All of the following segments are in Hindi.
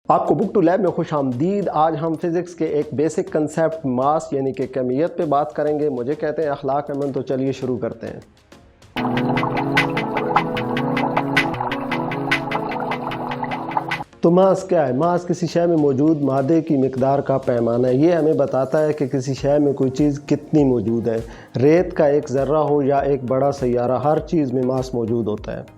आपको बुक टू लैब में खुश आमदीद। आज हम फिज़िक्स के एक बेसिक कंसेप्ट मास यानी कि कमियत पे बात करेंगे। मुझे कहते हैं अखलाक अमन, तो चलिए शुरू करते हैं। तो मास क्या है? मास किसी शय में मौजूद मादे की मिकदार का पैमाना है। ये हमें बताता है कि किसी शय में कोई चीज़ कितनी मौजूद है। रेत का एक ज़र्रा हो या एक बड़ा सैयारा, हर चीज़ में मास मौजूद होता है।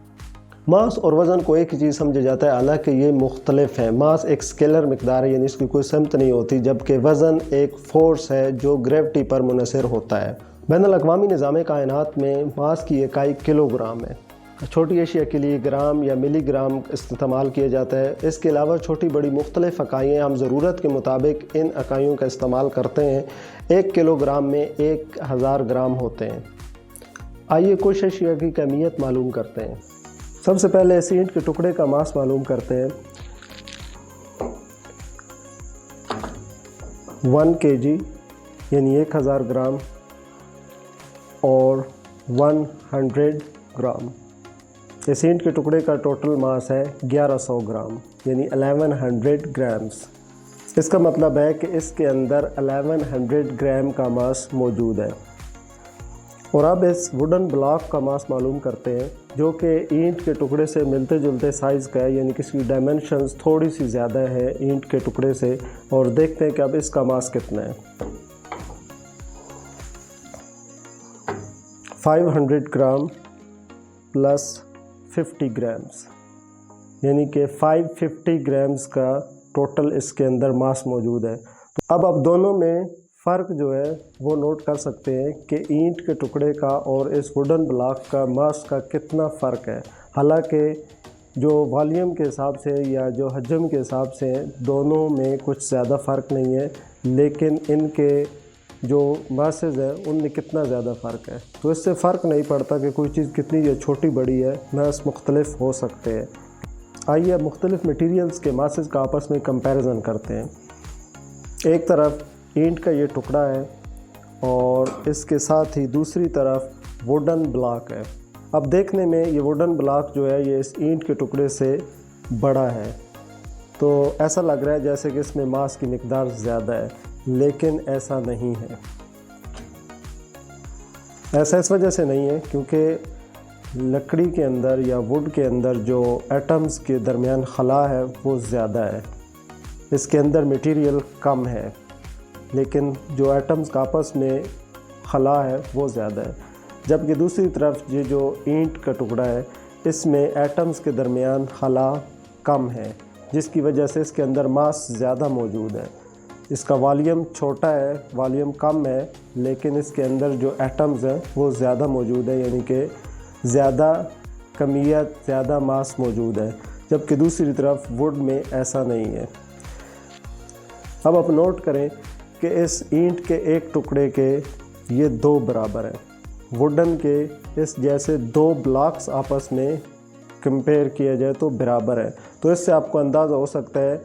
मास और वज़न को एक ही चीज़ समझा जाता है, हालांकि ये मुख्तलिफ है। मास एक स्केलर मिकदार है, यानी इसकी कोई समत नहीं होती, जबकि वज़न एक फ़ोर्स है जो ग्रेविटी पर मुनहसर होता है। बैनुल अक़वामी निज़ाम कायनात में मास की इकाई किलोग्राम है। छोटी एशिया के लिए ग्राम या मिलीग्राम इस्तेमाल किया जाता है। इसके अलावा छोटी बड़ी मुख्तलिफ इकाइयाँ हम ज़रूरत के मुताबिक इन इकाइयों का इस्तेमाल करते हैं। 1 किलोग्राम में 1000 ग्राम होते हैं। आइए कुछ एशिया की कमियत मालूम करते हैं। सबसे पहले इस ईंट के टुकड़े का मास मालूम करते हैं। 1 kg यानी 1000 ग्राम और 100 ग्राम। इस ईंट के टुकड़े का टोटल मास है 1100 ग्राम यानी 1100 ग्राम्स। इसका मतलब है कि इसके अंदर 1100 ग्राम का मास मौजूद है। और अब इस वुडन ब्लॉक का मास मालूम करते हैं, जो कि ईंट के टुकड़े से मिलते जुलते साइज़ का है, यानी कि इसकी डायमेंशंस थोड़ी सी ज़्यादा है ईंट के टुकड़े से। और देखते हैं कि अब इसका मास कितना है। 500 ग्राम प्लस 50 ग्राम्स, यानी कि 550 ग्राम्स का टोटल इसके अंदर मास मौजूद है। तो अब दोनों में फ़र्क जो है वो नोट कर सकते हैं कि ईंट के टुकड़े का और इस वुडन ब्लॉक का मास का कितना फ़र्क है। हालांकि जो वॉल्यूम के हिसाब से या जो हजम के हिसाब से दोनों में कुछ ज़्यादा फ़र्क नहीं है, लेकिन इनके जो मासेस है उनमें कितना ज़्यादा फ़र्क है। तो इससे फ़र्क नहीं पड़ता कि कोई चीज़ कितनी या छोटी बड़ी है, मास मुख्तलिफ हो सकते हैं। आइए अब मुख्तलिफ मटीरियल्स के मासेस का आपस में कंपैरिजन करते हैं। एक तरफ ईंट का ये टुकड़ा है और इसके साथ ही दूसरी तरफ वुडन ब्लॉक है। अब देखने में ये वुडन ब्लॉक जो है ये इस ईंट के टुकड़े से बड़ा है, तो ऐसा लग रहा है जैसे कि इसमें मास की मिकदार ज़्यादा है, लेकिन ऐसा नहीं है। ऐसा इस वजह से नहीं है क्योंकि लकड़ी के अंदर या वुड के अंदर जो एटम्स के दरमियान खला है वो ज़्यादा है। इसके अंदर मटेरियल कम है, लेकिन जो एटम्स का आपस में खला है वो ज़्यादा है। जबकि दूसरी तरफ ये जो ईंट का टुकड़ा है इसमें एटम्स के दरमियान खला कम है, जिसकी वजह से इसके अंदर मास ज़्यादा मौजूद है। इसका वॉल्यूम छोटा है, वॉल्यूम कम है, लेकिन इसके अंदर जो एटम्स हैं वो ज़्यादा मौजूद है, यानी कि ज़्यादा कमियत, ज़्यादा मास मौजूद है। जबकि दूसरी तरफ वुड में ऐसा नहीं है। अब आप नोट करें कि इस ईंट के एक टुकड़े के ये 2 बराबर हैं। वुडन के इस जैसे 2 ब्लॉक्स आपस में कंपेयर किया जाए तो बराबर है। तो इससे आपको अंदाज़ा हो सकता है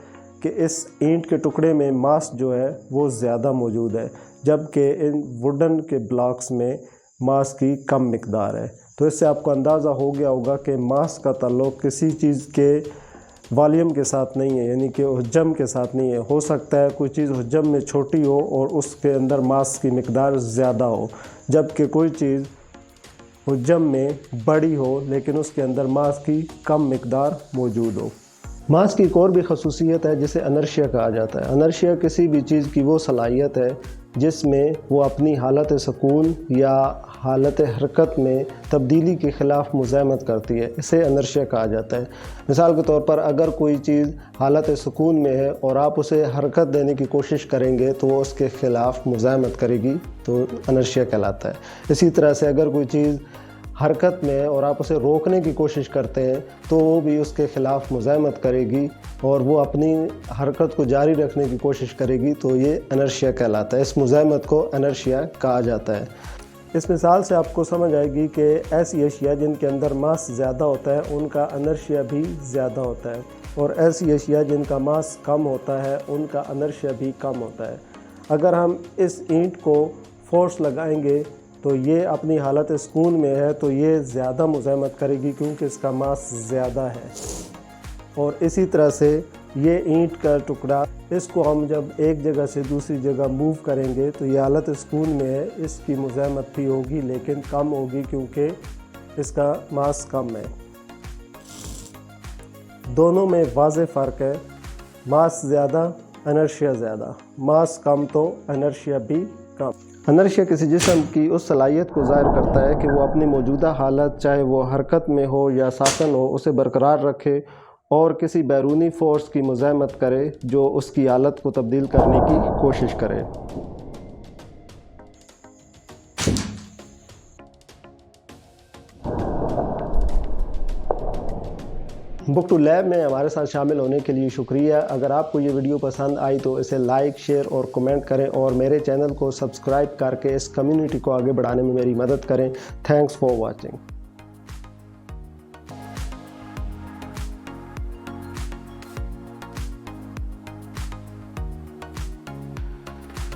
कि इस ईंट के टुकड़े में मास जो है वो ज़्यादा मौजूद है, जबकि इन वुडन के ब्लॉक्स में मास की कम मिकदार है। तो इससे आपको अंदाज़ा हो गया होगा कि मास का ताल्लुक़ किसी चीज़ के वॉल्यूम के साथ नहीं है, यानी कि हजम के साथ नहीं है। हो सकता है कोई चीज़ हजम में छोटी हो और उसके अंदर मास की मिकदार ज़्यादा हो, जबकि कोई चीज़ हजम में बड़ी हो लेकिन उसके अंदर मास की कम मिकदार मौजूद हो। मास की एक और भी खसूसियत है जिसे इनर्शिया कहा जाता है। इनर्शिया किसी भी चीज़ की वो सलाहियत है जिसमें वो अपनी हालत सुकून या हालत हरकत में तब्दीली के ख़िलाफ़ मुज़ाहमत करती है। इसे इनर्शिया कहा जाता है। मिसाल के तौर पर अगर कोई चीज़ हालत सुकून में है और आप उसे हरकत देने की कोशिश करेंगे तो वो उसके ख़िलाफ़ मुज़ाहमत करेगी, तो इनर्शिया कहलाता है। इसी तरह से अगर कोई चीज़ हरकत में और आप उसे रोकने की कोशिश करते हैं तो वो भी उसके ख़िलाफ़ मुज़ाहमत करेगी और वो अपनी हरकत को जारी रखने की कोशिश करेगी, तो ये इनर्शिया कहलाता है। इस मुज़ाहमत को इनर्शिया कहा जाता है। इस मिसाल से आपको समझ आएगी कि ऐसी अशिया जिनके अंदर मास ज़्यादा होता है उनका इनर्शिया भी ज़्यादा होता है, और ऐसी अशिया जिनका मास कम होता है उनका इनर्शिया भी कम होता है। अगर हम इस ईंट को फोर्स लगाएंगे तो ये अपनी हालत सुकून में है तो ये ज़्यादा मुज़ाहमत करेगी क्योंकि इसका मास ज़्यादा है। और इसी तरह से ये ईंट का टुकड़ा, इसको हम जब एक जगह से दूसरी जगह मूव करेंगे तो ये हालत सुकून में है। इसकी मुज़ाहमत भी होगी लेकिन कम होगी क्योंकि इसका मास कम है। दोनों में वाज़ेह फ़र्क है, मास ज़्यादा, इनर्शिया ज़्यादा। मास कम तो इनर्शिया भी कम। इनर्शिया किसी जिस्म की उस सलाहियत को ज़ाहिर करता है कि वो अपनी मौजूदा हालत, चाहे वो हरकत में हो या साकन हो, उसे बरकरार रखे और किसी बैरूनी फ़ोर्स की मुज़ाहमत करे जो उसकी हालत को तब्दील करने की कोशिश करे। बुक टू लैब में हमारे साथ शामिल होने के लिए शुक्रिया। अगर आपको ये वीडियो पसंद आई तो इसे लाइक, शेयर और कमेंट करें और मेरे चैनल को सब्सक्राइब करके इस कम्युनिटी को आगे बढ़ाने में मेरी मदद करें। Thanks for watching.